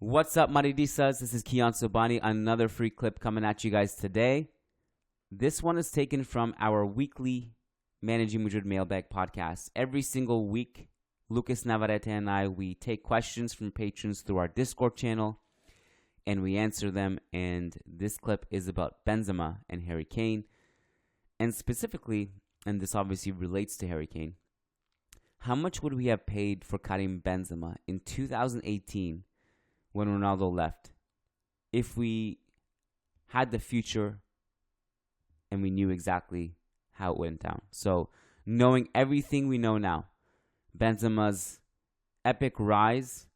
What's up, Madridistas? This is Kiyan Sobhani. Another free clip coming at you guys today. This one is taken from our weekly Managing Madrid mailbag podcast. Every single week, Lucas Navarrete and I, we take questions from patrons through our Discord channel and we answer them. And this clip is about Benzema and Harry Kane. And specifically, and this obviously relates to Harry Kane, how much would we have paid for Karim Benzema in 2018 when Ronaldo left if we had the future and we knew exactly how it went down? So knowing everything we know now, Benzema's epic rise,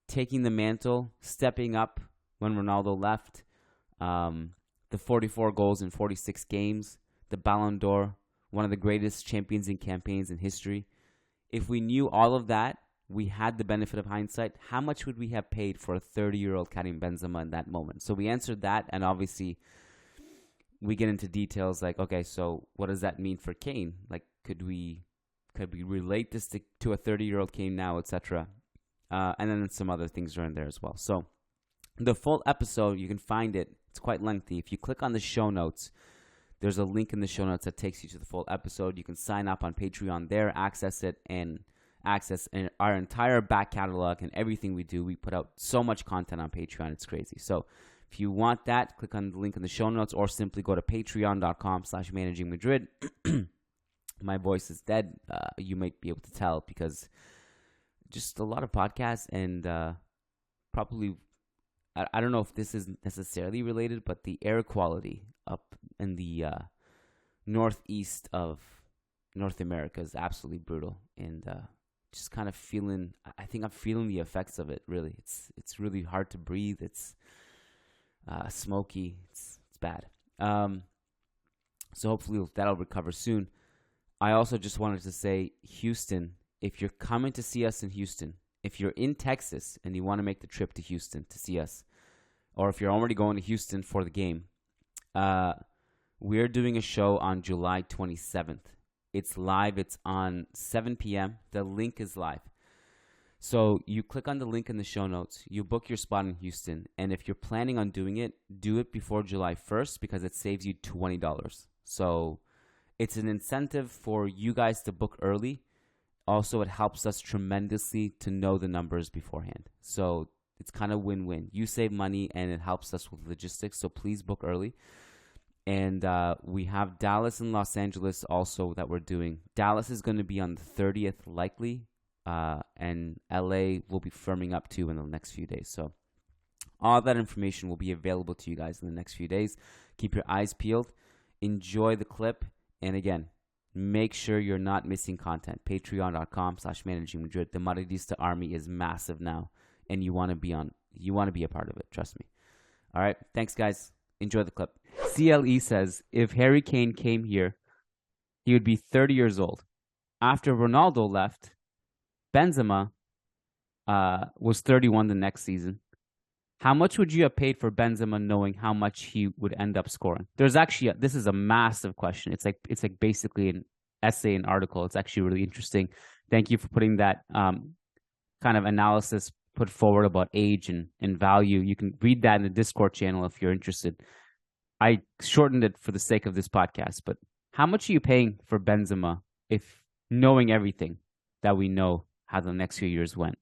taking the mantle, stepping up when Ronaldo left, the 44 goals in 46 games, the Ballon d'Or, one of the greatest champions in campaigns in history. If we knew all of that, we had the benefit of hindsight, how much would we have paid for a 30-year-old Karim Benzema in that moment? So we answered that, and obviously we get into details like, okay, so what does that mean for Kane? Like, could we relate this to a 30-year-old Kane now, etc.? And then some other things are in there as well. So the full episode, you can find it. It's quite lengthy. If you click on the show notes, there's a link in the show notes that takes you to the full episode. You can sign up on Patreon there, access it, and access our entire back catalog and everything we do. We put out so much content on Patreon. It's crazy. So if you want that, click on the link in the show notes or simply go to patreon.com/Managing Madrid. My voice is dead. You might be able to tell because just a lot of podcasts and probably, I don't know if this is necessarily related, but the air quality up in the northeast of North America is absolutely brutal. And just kind of I think I'm feeling the effects of it, really. It's really hard to breathe. It's smoky. It's bad. So hopefully that'll recover soon. I also just wanted to say, Houston, if you're coming to see us in Houston, if you're in Texas and you want to make the trip to Houston to see us, or if you're already going to Houston for the game, we're doing a show on July 27th. It's live. It's on 7 p.m. The link is live. So you click on the link in the show notes. You book your spot in Houston. And if you're planning on doing it, do it before July 1st because it saves you $20. So it's an incentive for you guys to book early. Also, it helps us tremendously to know the numbers beforehand. So it's kind of win-win. You save money and it helps us with logistics. So please book early. And we have Dallas and Los Angeles also that we're doing. Dallas is going to be on the 30th likely. And LA will be firming up too in the next few days. So all that information will be available to you guys in the next few days. Keep your eyes peeled. Enjoy the clip. And again, make sure you're not missing content. Patreon.com/Managing Madrid. The Madridista army is massive now. And you want to be a part of it. Trust me. All right. Thanks, guys. Enjoy the clip. CLE says, if Harry Kane came here, he would be 30 years old. After Ronaldo left, Benzema was 31 the next season. How much would you have paid for Benzema knowing how much he would end up scoring? There's actually, this is a massive question. It's like basically an essay, an article. It's actually really interesting. Thank you for putting that kind of analysis put forward about age and value. You can read that in the Discord channel if you're interested. I shortened it for the sake of this podcast, but how much are you paying for Benzema if knowing everything that we know how the next few years went?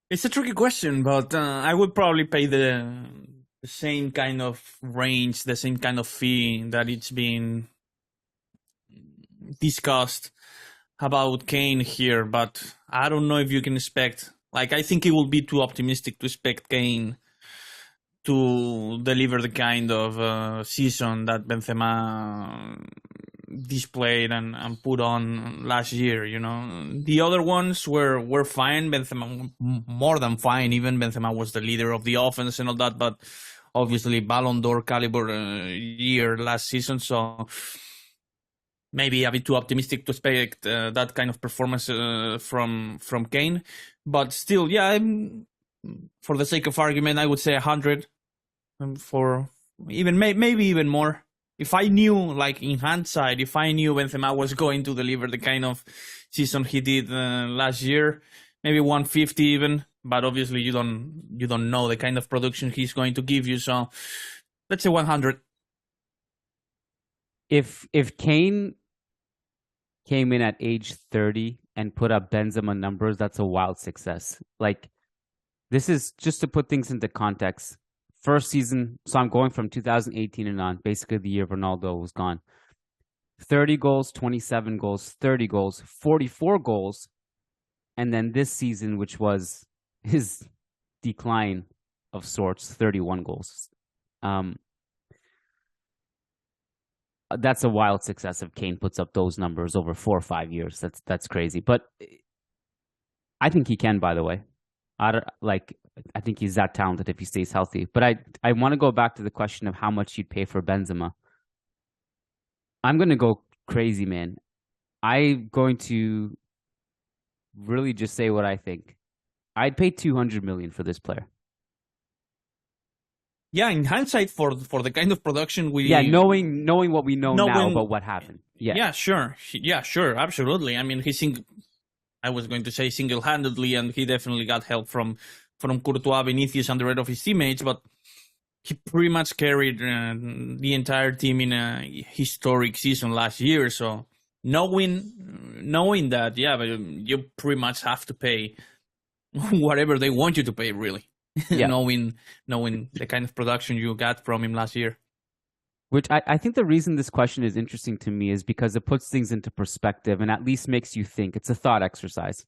It's a tricky question, but I would probably pay the same kind of range, the same kind of fee that it's been discussed about Kane here, but I don't know if you can expect, I think it would be too optimistic to expect Kane to deliver the kind of season that Benzema displayed and put on last year. The other ones were fine. Benzema more than fine. Even Benzema was the leader of the offense and all that, but obviously Ballon d'Or caliber year last season, so maybe a bit too optimistic to expect that kind of performance from Kane. But still, yeah, for the sake of argument, I would say 100 for maybe even more. If I knew, in hindsight, if I knew Benzema was going to deliver the kind of season he did last year, maybe 150 even. but obviously you don't know the kind of production he's going to give you. So let's say 100. If Kane came in at age 30 and put up Benzema numbers, that's a wild success. Like, this is just to put things into context. First season, so I'm going from 2018 and on, basically the year Ronaldo was gone. 30 goals, 27 goals, 30 goals, 44 goals. And then this season, which was his decline of sorts, 31 goals. That's a wild success if Kane puts up those numbers over 4 or 5 years. That's crazy. But I think he can, by the way. I think he's that talented if he stays healthy. But I want to go back to the question of how much you'd pay for Benzema. I'm going to go crazy, man. I'm going to really just say what I think. I'd pay 200 million for this player. Yeah, in hindsight, for the kind of production knowing what we know now about what happened. Yeah, sure. Yeah, sure, absolutely. I mean, I was going to say single-handedly, and he definitely got help from Courtois, Vinicius, and the rest of his teammates, but he pretty much carried the entire team in a historic season last year. So knowing that, yeah, but you pretty much have to pay whatever they want you to pay, really. Yeah. knowing the kind of production you got from him last year. Which I think the reason this question is interesting to me is because it puts things into perspective and at least makes you think. It's a thought exercise.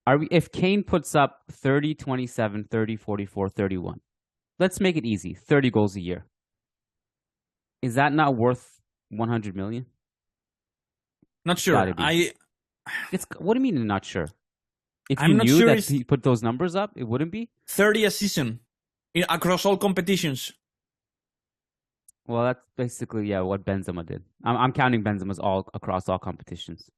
If Kane puts up 30, 27, 30, 44, 31, let's make it easy, 30 goals a year. Is that not worth 100 million? Not sure. What do you mean you're not sure? If I'm you not knew sure that he put those numbers up, it wouldn't be? 30 a season across all competitions. Well, that's basically, what Benzema did. I'm counting Benzema's all across all competitions.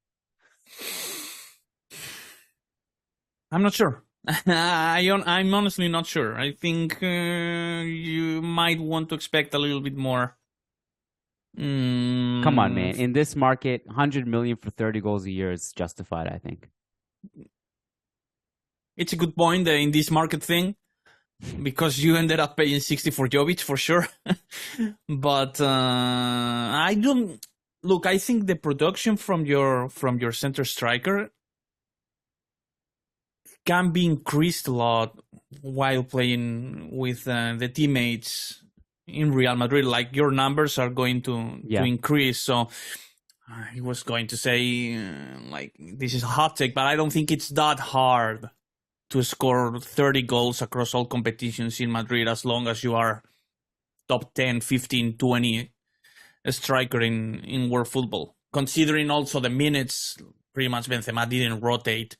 I'm not sure. I'm honestly not sure. I think you might want to expect a little bit more. Come on, man. In this market, 100 million for 30 goals a year is justified, I think. It's a good point in this market thing, because you ended up paying 60 for Jovic for sure. But I don't look. I think the production from your center striker can be increased a lot while playing with the teammates in Real Madrid. Like, your numbers are going to increase. So I was going to say this is a hot take, but I don't think it's that hard to score 30 goals across all competitions in Madrid, as long as you are top 10, 15, 20 striker in world football. Considering also the minutes, pretty much Benzema didn't rotate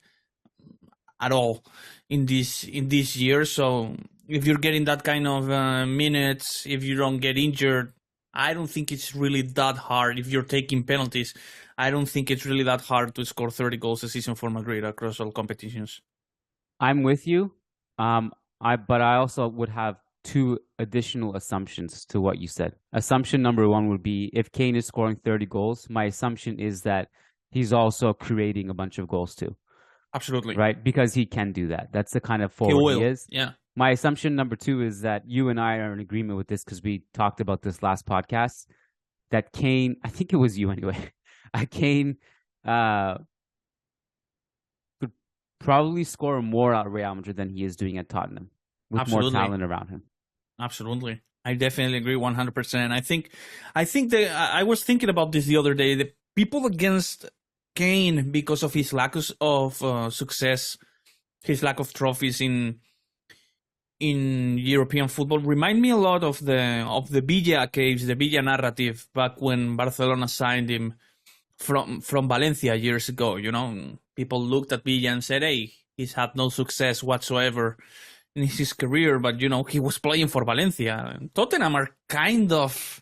at all in this year. So if you're getting that kind of minutes, if you don't get injured, I don't think it's really that hard. If you're taking penalties, I don't think it's really that hard to score 30 goals a season for Madrid across all competitions. I'm with you, but I also would have 2 additional assumptions to what you said. Assumption number 1 would be, if Kane is scoring 30 goals, my assumption is that he's also creating a bunch of goals too. Absolutely. Right? Because he can do that. That's the kind of forward he is. Yeah. My assumption number 2 is that you and I are in agreement with this, because we talked about this last podcast, that Kane, I think it was you anyway, Kane could probably score more at Real Madrid than he is doing at Tottenham, with more talent around him. Absolutely. I definitely agree 100%. I think that I was thinking about this the other day. The people against Kane, because of his lack of success, his lack of trophies in European football, remind me a lot of the Villa case, the Villa narrative back when Barcelona signed him from Valencia years ago. You know, people looked at Villa and said, "Hey, he's had no success whatsoever in his career," but he was playing for Valencia. Tottenham are kind of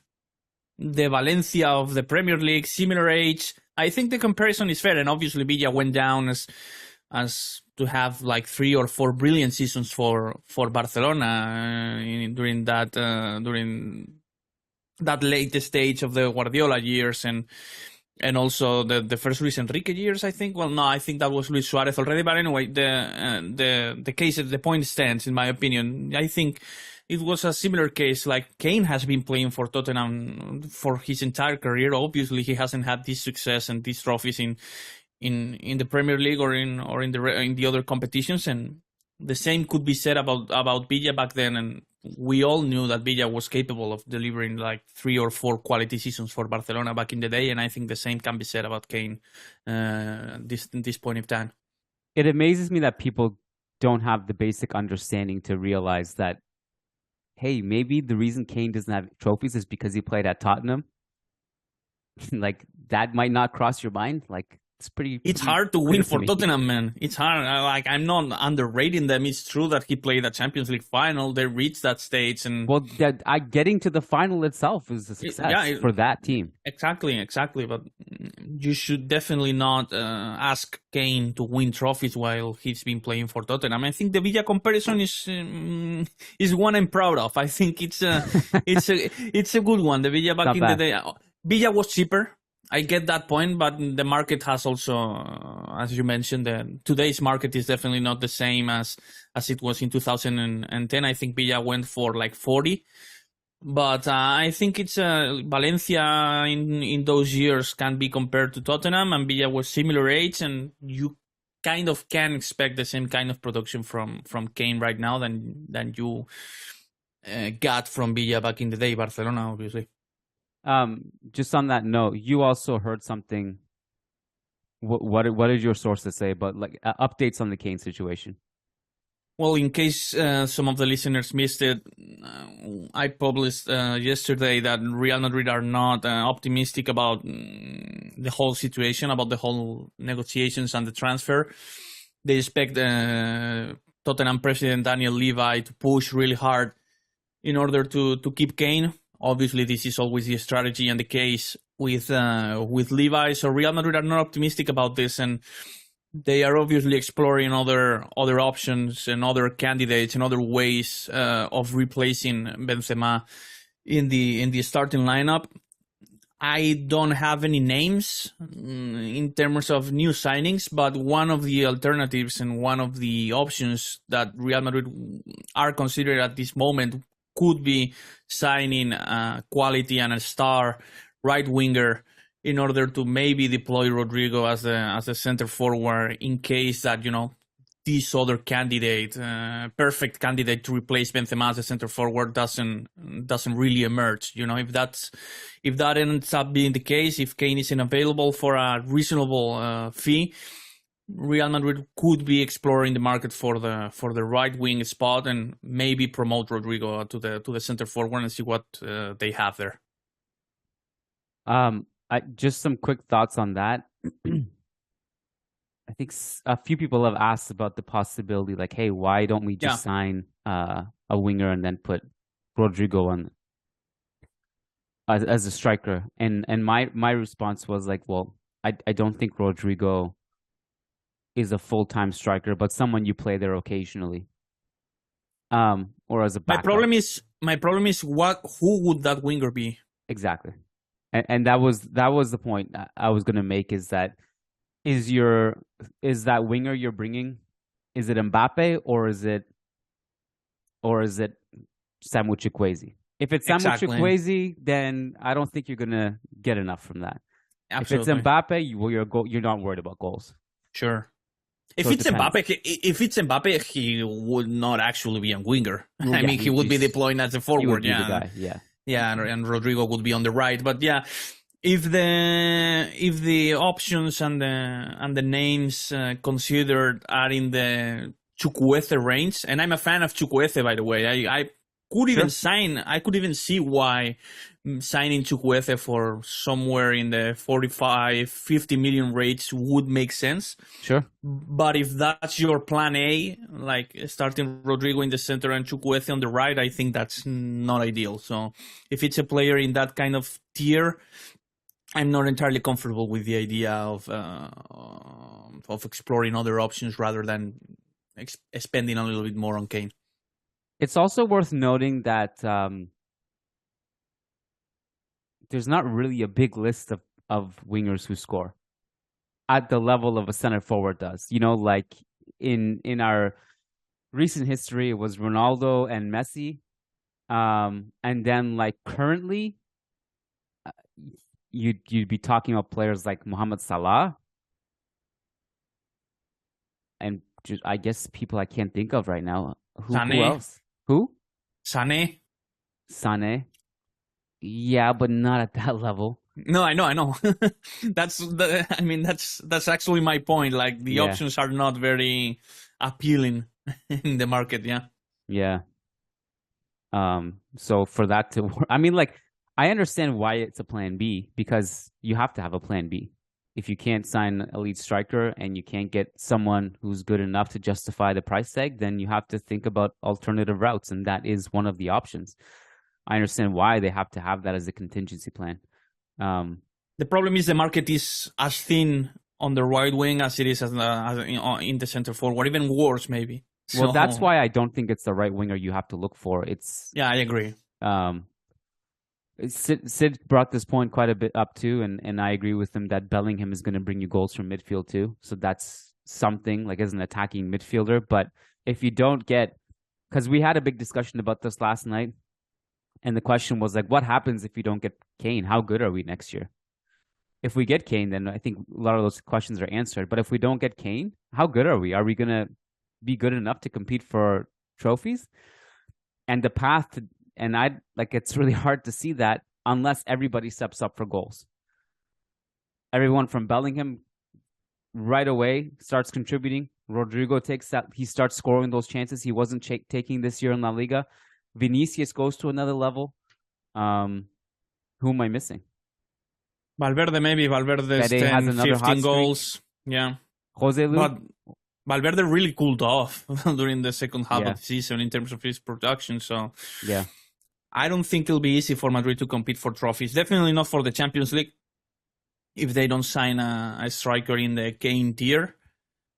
the Valencia of the Premier League, similar age. I think the comparison is fair, and obviously Villa went down as to have like 3 or 4 brilliant seasons for Barcelona during that late stage of the Guardiola years, and and also the first Luis Enrique years, I think. Well, no, I think that was Luis Suarez already. But anyway, the case, the point stands, in my opinion. I think it was a similar case. Like Kane has been playing for Tottenham for his entire career. Obviously, he hasn't had this success and these trophies in the Premier League or in the other competitions, and the same could be said about Villa back then. And we all knew that Villa was capable of delivering like 3 or 4 quality seasons for Barcelona back in the day, and I think the same can be said about Kane this point in time. It amazes me that people don't have the basic understanding to realize that, hey, maybe the reason Kane doesn't have trophies is because he played at Tottenham. Like, that might not cross your mind. Like, it's hard to win for Tottenham, man. It's hard. I'm not underrating them. It's true that he played a Champions League final. They reached that stage, and getting to the final itself is a success for that team. Exactly. But you should definitely not ask Kane to win trophies while he's been playing for Tottenham. I think the Villa comparison is one I'm proud of. I think it's a good one. The Villa back in the day, Villa was cheaper. I get that point, but the market has also, as you mentioned, today's market is definitely not the same as it was in 2010. I think Villa went for like 40, but I think it's Valencia in those years can be compared to Tottenham, and Villa was similar age, and you kind of can expect the same kind of production from Kane right now than you got from Villa back in the day, Barcelona, obviously. Just on that note, you also heard something. What did your sources say? But like updates on the Kane situation. Well, in case some of the listeners missed it, I published yesterday that Real Madrid are not optimistic about the whole situation, about the whole negotiations and the transfer. They expect Tottenham president Daniel Levy to push really hard in order to keep Kane. Obviously, this is always the strategy and the case with Levy. So Real Madrid are not optimistic about this, and they are obviously exploring other options and other candidates and other ways of replacing Benzema in the starting lineup. I don't have any names in terms of new signings, but one of the alternatives and one of the options that Real Madrid are considering at this moment could be signing quality and a star right winger in order to maybe deploy Rodrigo as a center forward in case that, you know, this other candidate, perfect candidate to replace Benzema as a center forward doesn't really emerge. You know, if that ends up being the case, if Kane isn't available for a reasonable fee, Real Madrid could be exploring the market for the right wing spot and maybe promote Rodrigo to the center forward and see what they have there. Just some quick thoughts on that. I think a few people have asked about the possibility, like, hey, why don't we just sign a winger and then put Rodrigo on as a striker? And my response was like, well, I don't think Rodrigo is a full-time striker, but someone you play there occasionally, or as a backup. My problem is who would that winger be? Exactly, and that was the point I was going to make, is that that winger you're bringing, is it Mbappe or is it Samu Chukwueze? If it's Samu Chukwueze, then I don't think you're going to get enough from that. Absolutely. If it's Mbappe, you're not worried about goals. Sure. If it's Mbappe, he would not actually be a winger. Well, I mean, he would be deploying as a forward. He would be the guy, yeah, and Rodrigo would be on the right. But yeah, if the options and the names considered are in the Chukwueze range, and I'm a fan of Chukwueze, by the way. I could even see why signing Chukwueze for somewhere in the 45-50 million range would make sense. Sure. But if that's your plan A, like starting Rodrigo in the center and Chukwueze on the right, I think that's not ideal. So if it's a player in that kind of tier, I'm not entirely comfortable with the idea of exploring other options rather than spending a little bit more on Kane. It's also worth noting that there's not really a big list of wingers who score at the level of a center forward does. Like in our recent history, it was Ronaldo and Messi. And then like currently, you'd be talking about players like Mohamed Salah, and just, I guess people I can't think of right now. Who else? Who? Sané. Yeah, but not at that level. No, I know. That's actually my point. Like the options are not very appealing in the market. Yeah. Yeah. So for that to work, I mean, like, I understand why it's a plan B, because you have to have a plan B. If you can't sign a lead striker and you can't get someone who's good enough to justify the price tag, then you have to think about alternative routes, and that is one of the options. I understand why they have to have that as a contingency plan. The problem is the market is as thin on the right wing as it is in the center forward, or even worse, maybe. Well, that's why I don't think it's the right winger you have to look for. I agree. Sid brought this point quite a bit up too, and I agree with him that Bellingham is going to bring you goals from midfield too. So that's something, like, as an attacking midfielder. But if you don't get, because we had a big discussion about this last night, and the question was like, what happens if you don't get Kane? How good are we next year? If we get Kane, then I think a lot of those questions are answered. But if we don't get Kane, how good are we? Are we going to be good enough to compete for trophies? And the path to, and it's really hard to see that unless everybody steps up for goals. Everyone from Bellingham right away starts contributing. Rodrigo takes that. He starts scoring those chances he wasn't taking this year in La Liga. Vinicius goes to another level. Who am I missing? Valverde, maybe. Valverde's 10, 15 goals. Yeah. Joselu? But Valverde really cooled off during the second half of the season in terms of his production. So yeah, I don't think it'll be easy for Madrid to compete for trophies. Definitely not for the Champions League if they don't sign a striker in the Kane tier.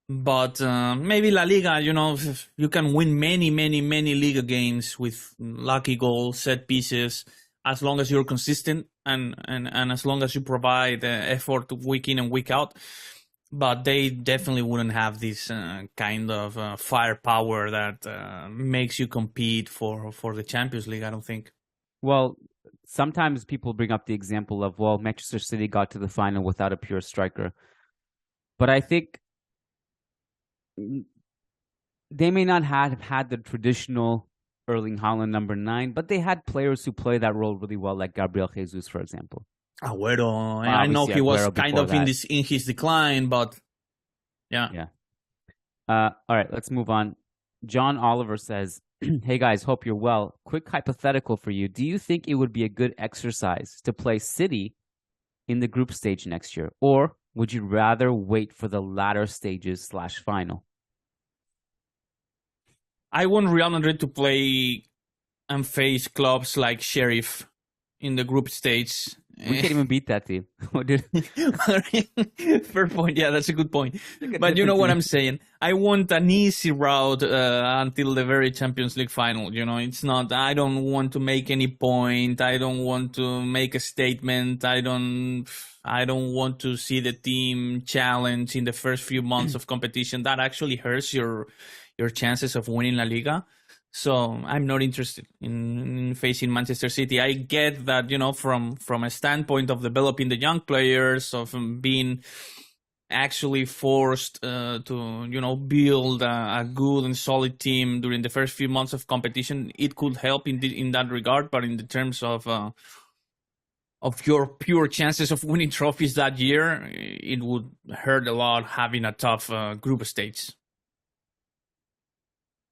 But maybe La Liga, you can win many Liga games with lucky goals, set pieces, as long as you're consistent and as long as you provide effort week in and week out. But they definitely wouldn't have this kind of firepower that makes you compete for the Champions League, I don't think. Well, sometimes people bring up the example of, well, Manchester City got to the final without a pure striker. But I think they may not have had the traditional Erling Haaland number 9, but they had players who play that role really well, like Gabriel Jesus, for example. Agüero. I know he was kind of in his decline, but yeah. All right, let's move on. John Oliver says, hey guys, hope you're well. Quick hypothetical for you. Do you think it would be a good exercise to play City in the group stage next year? Or would you rather wait for the latter stages / final? I want Real Madrid to play and face clubs like Sheriff in the group stage. We can't even beat that team. Fair point. Yeah, that's a good point. But you know what I'm saying? I want an easy route until the very Champions League final. It's not, I don't want to make any point. I don't want to make a statement. I don't want to see the team challenge in the first few months of competition. That actually hurts your chances of winning La Liga. So I'm not interested in facing Manchester City. I get that, from a standpoint of developing the young players, of being actually forced to, build a good and solid team during the first few months of competition, it could help in that regard. But in the terms of your pure chances of winning trophies that year, it would hurt a lot having a tough group stage.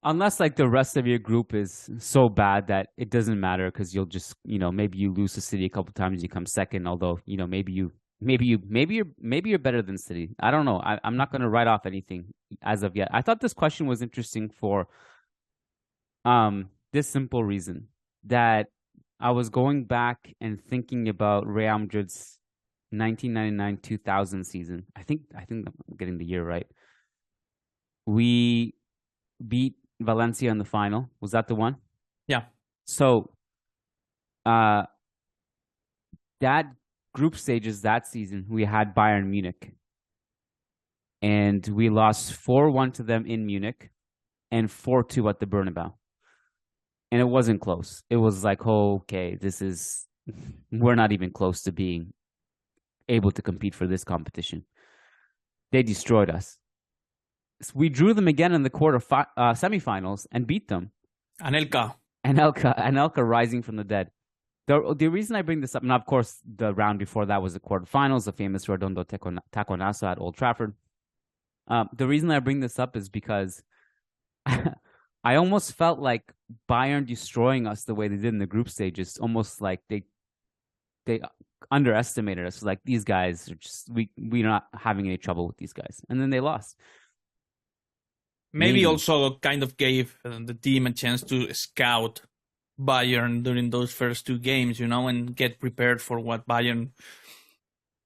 Unless like the rest of your group is so bad that it doesn't matter, because you'll just, maybe you lose to City a couple times and you come second. Although, maybe you're better than City. I don't know. I'm not going to write off anything as of yet. I thought this question was interesting for this simple reason, that I was going back and thinking about Real Madrid's 1999-2000 season. I think I'm getting the year right. We beat Valencia in the final. Was that the one? Yeah. So that group stages that season, we had Bayern Munich. And we lost 4-1 to them in Munich and 4-2 at the Bernabeu. And it wasn't close. It was like, oh, okay, we're not even close to being able to compete for this competition. They destroyed us. So we drew them again in the semifinals and beat them. Anelka rising from the dead. The reason I bring this up, now of course the round before that was the quarterfinals, the famous Redondo Taconazo at Old Trafford. The reason I bring this up is because I almost felt like Bayern destroying us the way they did in the group stages, almost like they underestimated us. Like, these guys are just, we're not having any trouble with these guys. And then they lost. Maybe also kind of gave the team a chance to scout Bayern during those first two games, and get prepared for what Bayern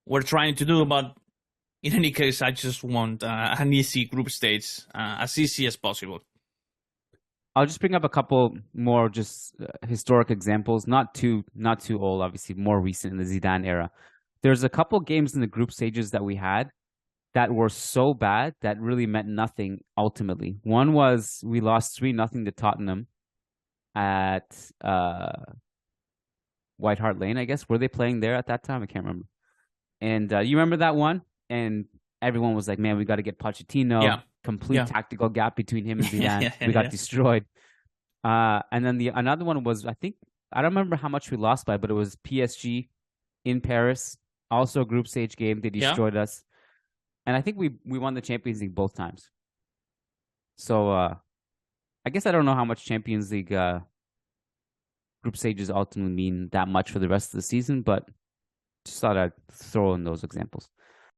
were trying to do. But in any case, I just want an easy group stage, as easy as possible. I'll just bring up a couple more just historic examples, not too old, obviously more recent in the Zidane era. There's a couple games in the group stages that we had that were so bad that really meant nothing ultimately. One was we lost 3-0 to Tottenham at White Hart Lane, I guess. Were they playing there at that time? I can't remember. And you remember that one? And everyone was like, man, we got to get Pochettino. Yeah. Complete tactical gap between him and Zidane. We got destroyed. And then another one was, I don't remember how much we lost by, but it was PSG in Paris. Also a group stage game. They destroyed us. And I think we won the Champions League both times. So I guess I don't know how much Champions League group stages ultimately mean that much for the rest of the season, but just thought I'd throw in those examples.